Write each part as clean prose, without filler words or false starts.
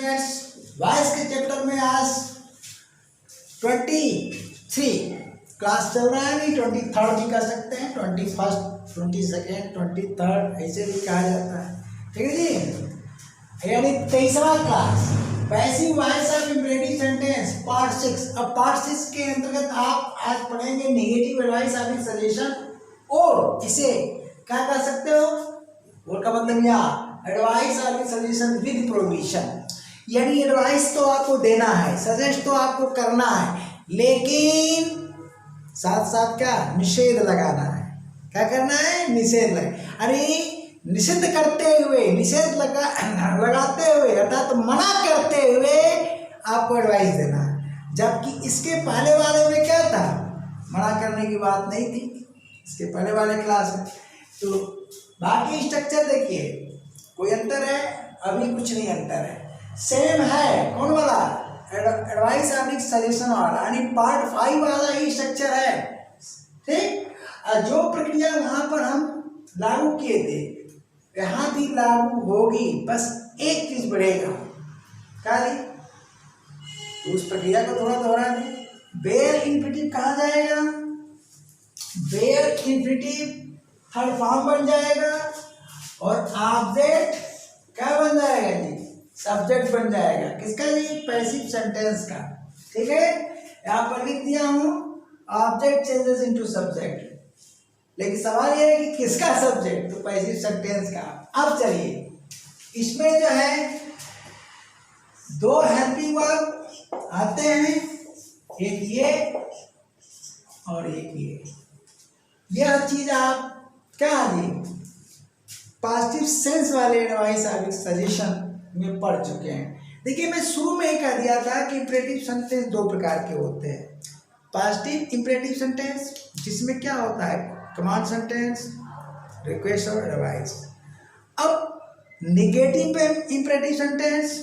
Students, voice के chapter में आज 23 क्लास चल रहा है, नहीं 23rd भी कर सकते हैं, 21st 22nd 23rd ऐसे भी कहा जाता है, ठीक है जी। यानी 23वां class passive voice of imperative sentence part 6। अब पार्ट 6 के अंतर्गत आप आज पढ़ेंगे नेगेटिव एडवाइस ऑफ सजेशन, और इसे क्या कर सकते हो, और का मतलब या advice of suggestion with provision. यानी एडवाइस तो आपको देना है, सजेस्ट तो आपको करना है, लेकिन साथ साथ क्या निषेध लगाना है। क्या करना है, निषेध लगा, अरे निषेध करते हुए, निषेध लगाते हुए अर्थात तो मना करते हुए आपको एडवाइस देना है। जबकि इसके पहले वाले में क्या था, मना करने की बात नहीं थी इसके पहले वाले क्लास में। तो बाकी स्ट्रक्चर देखिए, कोई अंतर है, अभी कुछ नहीं अंतर है, सेम है। कौन वाला, एडवाइस ऑफ सजेशन वाला, यानी पार्ट 5 वाला ही स्ट्रक्चर है, ठीक। जो प्रक्रिया वहां पर हम लागू किए थे यहाँ भी लागू होगी, बस एक चीज बढ़ेगा, क्या थी, तो उस प्रक्रिया को थोड़ा दोहरा दें। बेयर इन्फिनिटिव कहाँ जाएगा, बेयर इन्फिनिटिव थर्ड फॉर्म बन जाएगा, और ऑब्जेक्ट क्या बन जाएगा जी, सब्जेक्ट बन जाएगा। किसका जी, पैसिव सेंटेंस का, ठीक है। यहाँ पर लिख दिया हूं ऑब्जेक्ट चेंजेस इनटू सब्जेक्ट, लेकिन सवाल यह है कि किसका सब्जेक्ट, तो पैसिव सेंटेंस का। अब चलिए इसमें जो है दो हेल्पिंग वर्ब आते हैं, एक ये और एक ये। यह चीज आप क्या जी पॉजिटिव सेंस वाले एडवाइस ऑफ सजेशन में पढ़ चुके हैं। देखिए मैं शुरू में ही कह दिया था कि इंपरेटिव सेंटेंस दो प्रकार के होते हैं, पॉजिटिव इंपरेटिव सेंटेंस जिसमें क्या होता है, कमांड सेंटेंस, रिक्वेस्ट और एडवाइस। अब नेगेटिव इंपरेटिव सेंटेंस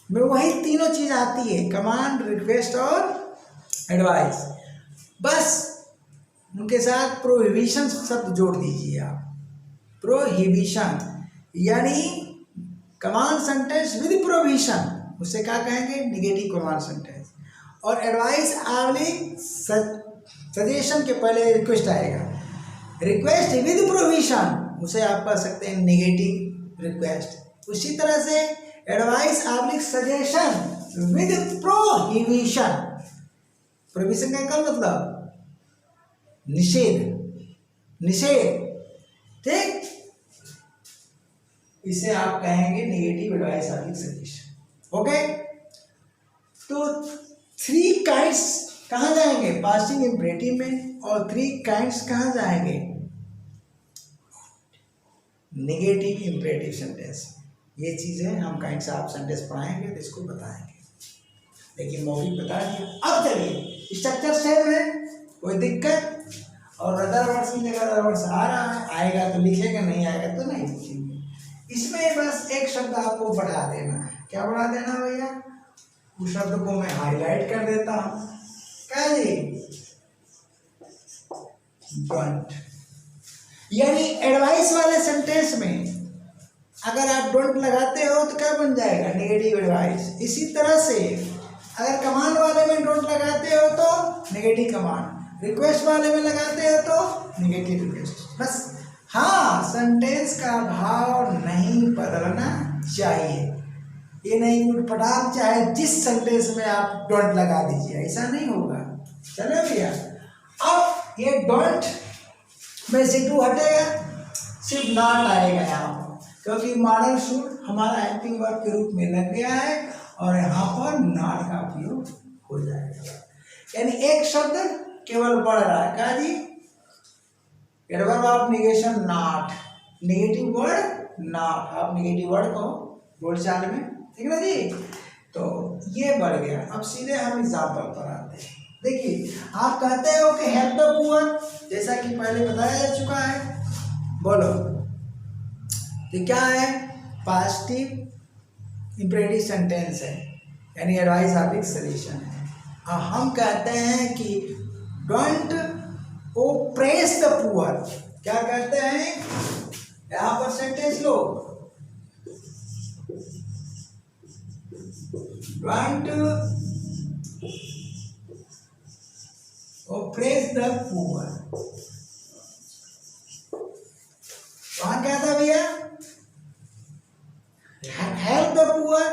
में वही तीनों चीज आती है, कमांड, रिक्वेस्ट और एडवाइस, बस उनके साथ प्रोहिबिशन शब्द जोड़ दीजिए आप। प्रोहिबिशन यानी कमांड सेंटेंस विद प्रोविजन, उसे क्या कहेंगे, नेगेटिव कमांड सेंटेंस। और एडवाइस आवली सजेशन के पहले रिक्वेस्ट आएगा, रिक्वेस्ट विद प्रोविजन उसे आप कह सकते हैं नेगेटिव रिक्वेस्ट। उसी तरह से एडवाइस आवली सजेशन विद प्रोहिबिशन, प्रोहिबिशन का क्या मतलब, निषेध, निषेध, ठीक। इसे आप कहेंगे negative advice of suggestion, okay. तो 3 काइंड्स कहाँ जाएंगे, पासिंग इंपरेटिव में, और 3 काइंड्स कहाँ जाएंगे, नेगेटिव इंपरेटिव सेंटेंस। ये चीजें हम काइंड्स ऑफ सेंटेंस पढ़ाएंगे तो इसको बताएंगे, लेकिन मौखिक बता दिया। अब चलिए स्ट्रक्चर सेम है, कोई दिक्कत, और अदर वर्ड्स की जगह अदर वर्ड्स आ रहा है, आएगा तो लिखेगा, नहीं आएगा तो नहीं लिखेंगे। इसमें बस एक शब्द आपको बढ़ा देना है, क्या बढ़ा देना भैया, उस शब्द को मैं हाईलाइट कर देता हूं, क्या जी, डोंट। यानी एडवाइस वाले सेंटेंस में अगर आप डोंट लगाते हो तो क्या बन जाएगा, नेगेटिव एडवाइस। इसी तरह से अगर कमांड वाले में डोंट लगाते हो तो नेगेटिव कमांड, रिक्वेस्ट वाले में लगाते हो तो नेगेटिव रिक्वेस्ट। बस हाँ, सेंटेंस का भाव नहीं बदलना चाहिए, ये नहीं उठपटांग चाहे जिस सेंटेंस में आप डोंट लगा दीजिए, ऐसा नहीं होगा। चलो भैया, अब ये डोंट में से टू हटेगा, सिर्फ नॉट आएगा यहाँ पर, क्योंकि मॉडल शुड हमारा हेल्पिंग वर्ब के रूप में लग गया है, और यहाँ पर नॉट का उपयोग हो जाएगा। यानी एक शब्द केवल बढ़ रहा है, क्या जी, adverb of negation not, negative word not, आप नेगेटिव वर्ड को बोलचाल में, ठीक है ना जी। तो ये बढ़ गया। अब सीधे हम एग्जाम्पल पर आते हैं। देखिए आप कहते हो कि हेल्प द पुअर, जैसा कि पहले बताया जा चुका है, बोलो तो क्या है, पॉजिटिव इंपरेटिव सेंटेंस है, यानी एडवाइस ऑफ सजेशन है। अब हम कहते हैं कि डोंट ओप्रेस द पुअर, क्या कहते हैं, यहाँ पर sentence low, don't oppress the poor. वहां क्या था भैया, हेल्प द पुअर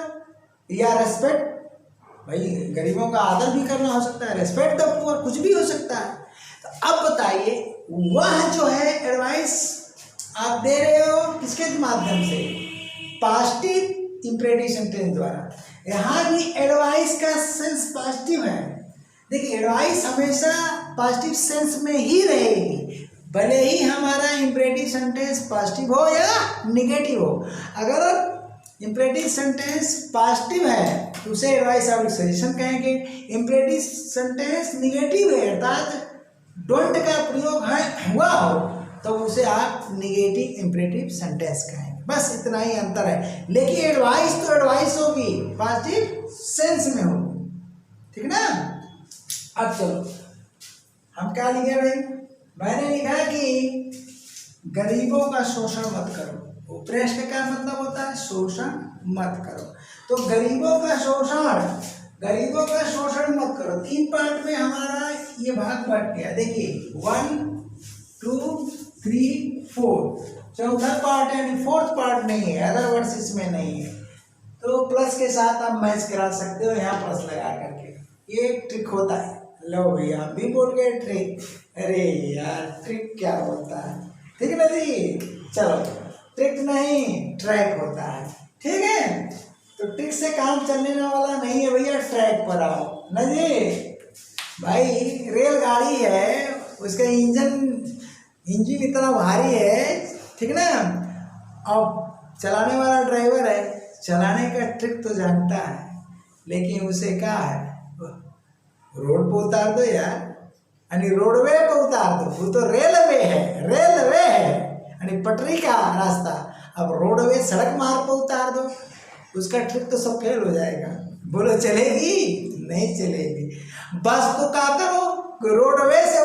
या रेस्पेक्ट, भाई गरीबों का आदर भी करना हो सकता है, रेस्पेक्ट द पुअर, कुछ भी हो सकता है। तो अब बताइए वह जो है एडवाइस आप दे रहे हो किसके माध्यम से, पॉजिटिव इंपरेटिव सेंटेंस द्वारा। यहाँ भी एडवाइस का सेंस पॉजिटिव है। देखिए एडवाइस हमेशा पॉजिटिव सेंस में ही रहेगी, भले ही हमारा इंपरेटिव सेंटेंस पॉजिटिव हो या निगेटिव हो। अगर इंपरेटिव सेंटेंस पॉजिटिव है तो उसे एडवाइस और सजेशन कहेंगे। इंपरेटिव सेंटेंस निगेटिव है अर्थात डोंट का प्रयोग है हुआ हो तो उसे आप निगेटिव इंपरेटिव सेंटेंस कहेंगे। बस इतना ही अंतर है। लेकिन एडवाइस तो एडवाइस होगी, पॉजिटिव सेंस में होगी, ठीक ना। अब चलो हम क्या लिखे भाई, मैंने लिखा कि गरीबों का शोषण मत करो। ऑप्रेस का क्या मतलब होता है, शोषण मत करो। तो गरीबों का शोषण मत करो। 3 पार्ट में हमारा ये भाग बट गया। देखिए 1 2 3 4, चौथा पार्ट है, यानी 4th पार्ट नहीं है, अदर वर्ड्स इसमें नहीं है। तो प्लस के साथ आप मैच करा सकते हो, यहाँ प्लस लगा करके। ये ट्रिक होता है। लो भैया हम भी बोल गए ट्रिक। अरे यार ट्रिक क्या होता है, ठीक है ना जी। चलो ट्रिक नहीं ट्रैक होता है, ठीक है। तो ट्रिक से काम चलने वाला नहीं है भैया, ट्रैक पर आओ ना जी। भाई रेलगाड़ी है, उसका इंजन इतना भारी है, ठीक ना। अब चलाने वाला ड्राइवर है, चलाने का ट्रिक तो जानता है, लेकिन उसे क्या है, रोड पे उतार दो यार, यानी रोडवे पे उतार दो। वो तो रेलवे है यानी पटरी का रास्ता। अब रोडवे सड़क मार्ग पे उतार दो, उसका ट्रिक तो सब फेल हो जाएगा। बोलो चलेगी, नहीं चलेगी। बस तो क्या करो, रोडवे से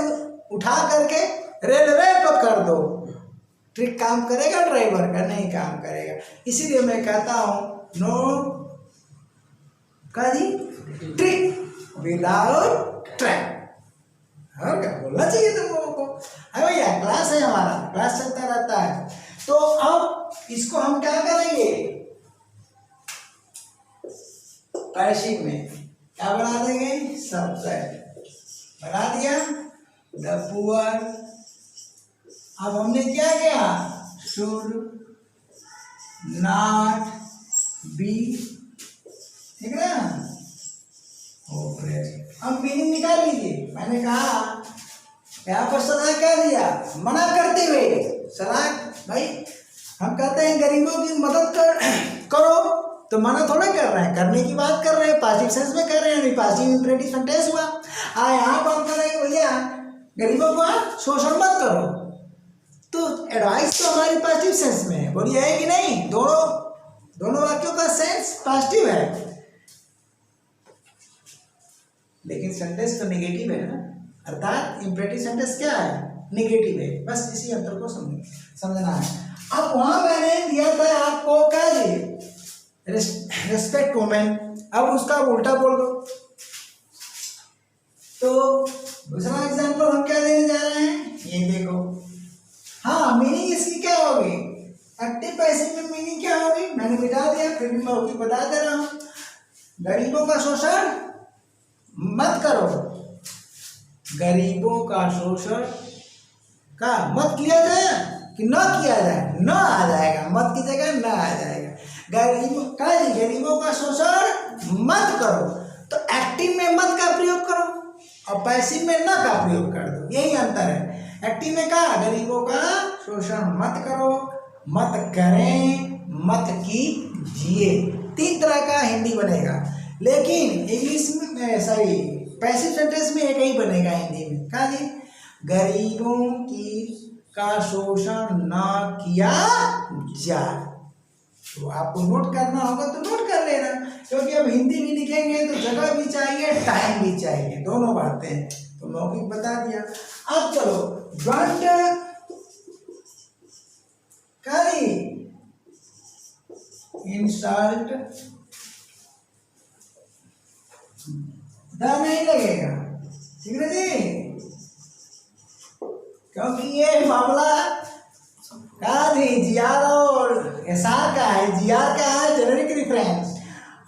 उठा करके रेलवे पर कर दो, ट्रिक काम करेगा, ड्राइवर का नहीं काम करेगा। इसीलिए मैं कहता हूँ नो का जी ट्रिक विदाउट ट्रैक। और क्या बोलना चाहिए तुम लोगों को। अरे भैया क्लास है, हमारा क्लास चलता रहता है। तो अब इसको हम क्या करेंगे, पैसिव में क्या बना देंगे, सब्जेक्ट बना दिया द पुअर। अब हमने क्या किया, शुड नॉट बी, ठीक है ना। अब मीनिंग निकाल लीजिए। मैंने कहा यहाँ पर सलाह क्या दिया, मना करते हुए सलाह। भाई हम कहते हैं गरीबों की मदद करो, तो मना थोड़ा कर रहे हैं, करने की बात कर रहे हैं, पॉजिटिव सेंस में कर रहे हैं, पॉजिटिव इंपरेटिव सेंटेंस हुआ। यहाँ पर हम कह रहे हैं भैया गरीबों का शोषण मत करो, तो एडवाइस तो हमारी पॉजिटिव सेंस में है। बोलिए है कि नहीं, दोनों वाक्यों का सेंस पॉजिटिव है, लेकिन सेंटेंस तो नेगेटिव है ना, अर्थात इंपरेटिव सेंटेंस क्या है, नेगेटिव है। बस इसी अंतर को समझना है। अब वहां मैंने दिया था आपको क्या जी, रेस्पेक्ट वुमेन। अब उसका उल्टा बोल दो। तो दूसरा एग्जांपल हम क्या देने जा रहे हैं, ये देखो। हाँ मीनिंग इसकी क्या होगी, एक्टिव पैसिव में मीनिंग क्या होगी, मैंने मिटा दिया, फिर भी मैं बता दे रहा हूं। गरीबों का शोषण मत करो, गरीबों का शोषण का मत किया जाए कि न किया जाए, न आ जाएगा, मत की जगह न आ जाएगा। गरीबों का शोषण मत करो, तो एक्टिव में मत का प्रयोग करो और पैसिव में न का प्रयोग कर दो, यही अंतर है। एक्टिव में क्या, गरीबों का शोषण मत करो, मत करें, मत कीजिए, 3 तरह का हिंदी बनेगा। लेकिन इंग्लिश में सॉरी पैसिव सेंटेंस में एक ही बनेगा हिंदी में, क्या जी, गरीबों का शोषण न किया जाए। तो आपको नोट करना होगा तो नोट कर लेना, क्योंकि अब हिंदी भी लिखेंगे तो जगह भी चाहिए, टाइम भी चाहिए, दोनों बातें। तो मौखिक बता दिया। अब चलो डोंट इंसल्ट द नहीं लगेगा, ठीक है जी, क्योंकि ये मामला का थी जीआर और एसआर का है। जीआर का है जेनेरिक रेफरेंस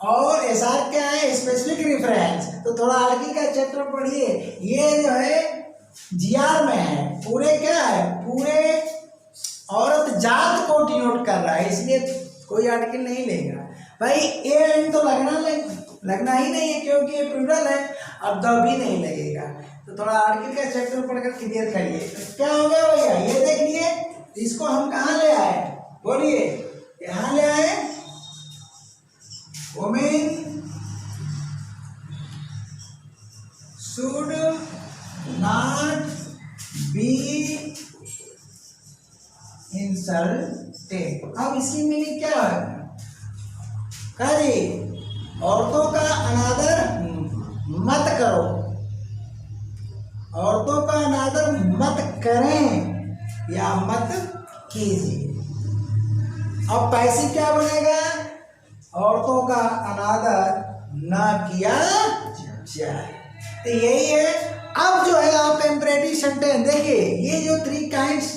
और एसआर क्या है स्पेसिफिक रेफरेंस। तो थोड़ा आगे का चैप्टर पढ़िए। ये जो है जीआर में है, पूरे क्या है, पूरे औरत जात को डिनोट कर रहा है, इसलिए कोई आर्टिकल नहीं लेगा भाई। ए एन तो लगना ही नहीं है क्योंकि ये प्लूरल है। अब द भी नहीं लगेगा। तो थोड़ा आर्टिकल का चैप्टर पढ़कर क्लियर करिए। तो क्या हो गया भैया, ये देख लिए, इसको हम कहाँ ले आए, बोलिए, यहाँ ले आए। Women should not be insulted. अब इसकी मीनिंग क्या है, कहा जी, औरतों का अनादर मत करो, औरतों का अनादर मत करें या मत कीजिए। अब पैसिव क्या बनेगा, औरतों का अनादर ना किया जाए। तो यही है। अब जो है आप इम्परेटिव सेंटेंस देखिए, ये जो 3 काइंड्स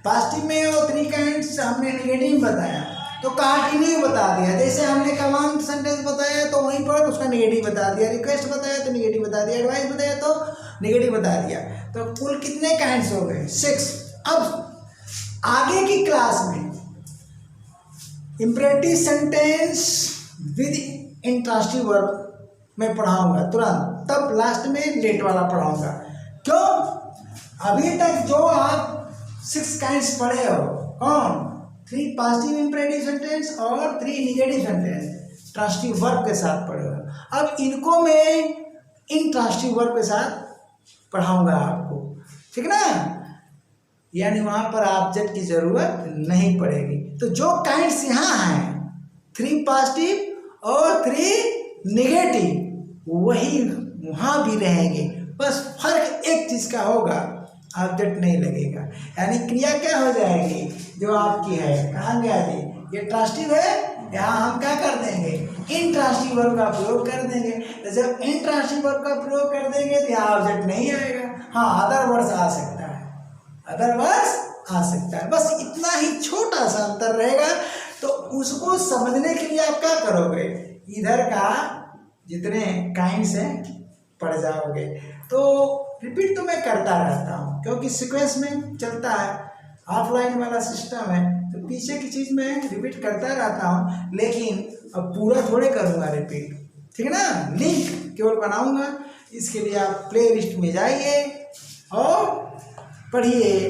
पॉजिटिव में और 3 काइंड्स हमने नेगेटिव बताया, तो कंटिन्यू बता दिया। जैसे हमने कमांड सेंटेंस बताया तो वहीं पर उसका नेगेटिव बता दिया, रिक्वेस्ट बताया तो नेगेटिव बता दिया, एडवाइस बताया तो नेगेटिव बता दिया। तो कुल कितने काइंड्स हो गए, 6। अब आगे की क्लास में imperative sentence with intransitive verb में पढ़ाऊंगा तुरंत, तब लास्ट में लेट वाला पढ़ाऊंगा। क्यों, अभी तक जो आप 6 काइंड्स पढ़े हो, कौन, 3 पॉजिटिव इम्परेटिव सेंटेंस और 3 नेगेटिव सेंटेंस ट्रांसिटिव वर्ब के साथ पढ़े हो। अब इनको मैं इंट्रांसिटिव वर्ब के साथ पढ़ाऊंगा आपको, ठीक ना, यानी वहां पर ऑब्जेक्ट की जरूरत नहीं पड़ेगी। तो जो काइंड्स यहाँ हैं 3 पॉजिटिव और 3 नेगेटिव, वही वहाँ भी रहेंगे, बस फर्क एक चीज का होगा, ऑब्जेक्ट नहीं लगेगा। यानी क्रिया क्या हो जाएगी, जो आपकी है, कहाँ गया जी, ये ट्रांसिटिव है, यहाँ हम क्या कर देंगे, इंट्रांसिटिव वर्ब का प्रयोग कर देंगे। तो जब इंट्रांसिटिव वर्ब का प्रयोग कर देंगे तो यहाँ ऑब्जेक्ट नहीं आएगा। हाँ, अदर वर्ड्स आ सकता है, अदर वर्ड्स आ सकता है, बस इतना ही छोटा सा अंतर रहेगा। तो उसको समझने के लिए आप क्या करोगे, इधर का जितने काइंड्स हैं पढ़ जाओगे। तो रिपीट तो मैं करता रहता हूँ क्योंकि सीक्वेंस में चलता है, ऑफलाइन वाला सिस्टम है, तो पीछे की चीज़ मैं रिपीट करता रहता हूँ, लेकिन अब पूरा थोड़े करूँगा रिपीट, ठीक है ना। लिंक केवल बनाऊँगा, इसके लिए आप प्ले लिस्ट में जाइए और पढ़िए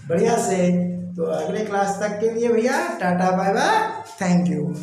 बढ़िया से। तो अगले क्लास तक के लिए भैया tata bye bye, thank you.